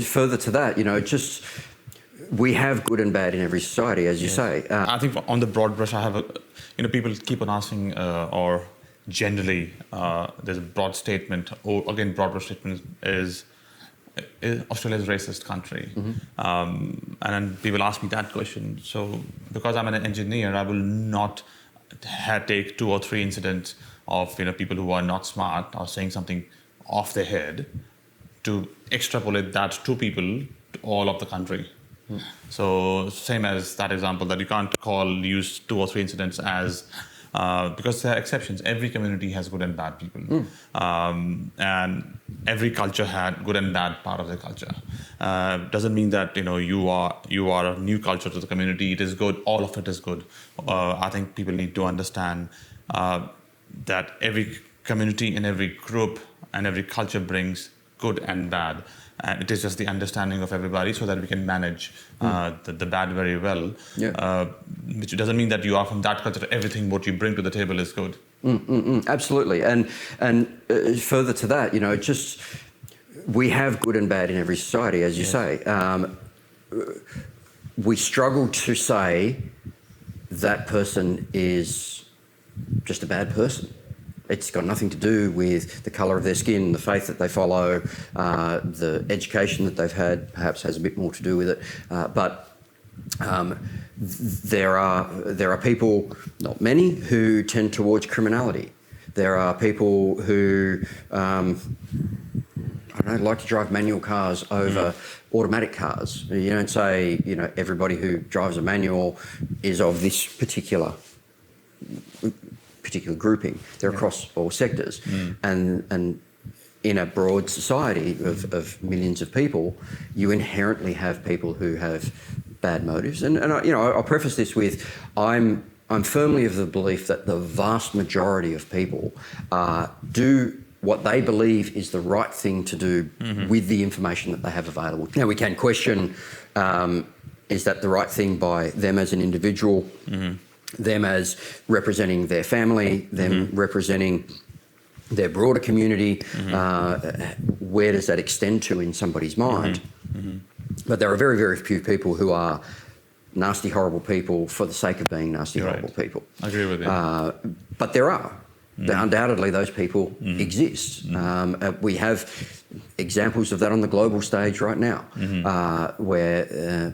further to that, just we have good and bad in every society, as you say. I think on the broad brush, I have people keep on asking, or generally, there's a broad statement, or again, broad brush statement is Australia is a racist country. And then people ask me that question. So because I'm an engineer, I will not take 2 or 3 incidents of people who are not smart or saying something off their head to extrapolate that to people to all of the country. So same as that example, that you can't use 2 or 3 incidents as because there are exceptions. Every community has good and bad people, and every culture had good and bad part of their culture. Doesn't mean that you are a new culture to the community. It is good. All of it is good. I think people need to understand that every community and every group and every culture brings good and bad. And it is just the understanding of everybody so that we can manage the bad very well. Which doesn't mean that you are from that culture, everything what you bring to the table is good. Absolutely. And further to that, just we have good and bad in every society, as you say. We struggle to say that person is just a bad person. It's got nothing to do with the colour of their skin, the faith that they follow, the education that they've had perhaps has a bit more to do with it. But there are people, not many, who tend towards criminality. There are people who, like to drive manual cars over automatic cars. You don't say, everybody who drives a manual is of this particular grouping. They're across all sectors, and in a broad society of millions of people, you inherently have people who have bad motives. And I'll preface this with I'm firmly of the belief that the vast majority of people do what they believe is the right thing to do with the information that they have available. Now we can question, is that the right thing by them as an individual? Them as representing their family, them representing their broader community. Where does that extend to in somebody's mind? But there are very, very few people who are nasty, horrible people for the sake of being nasty, horrible people. I agree with you. But there are. Undoubtedly, those people exist. We have examples of that on the global stage right now, where,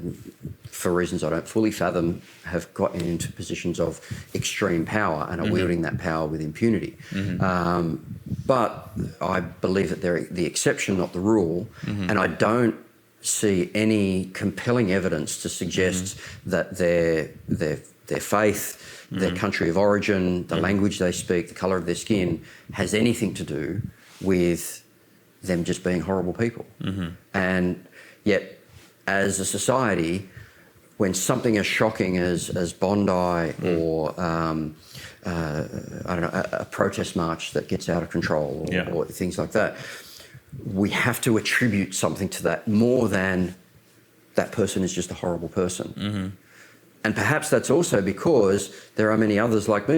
for reasons I don't fully fathom, have gotten into positions of extreme power and are wielding that power with impunity. But I believe that they're the exception, not the rule, and I don't see any compelling evidence to suggest that their faith, their country of origin, the language they speak, the colour of their skin, has anything to do with them just being horrible people. And yet, as a society, when something as shocking as Bondi or a protest march that gets out of control or things like that, we have to attribute something to that more than that person is just a horrible person. And perhaps that's also because there are many others like me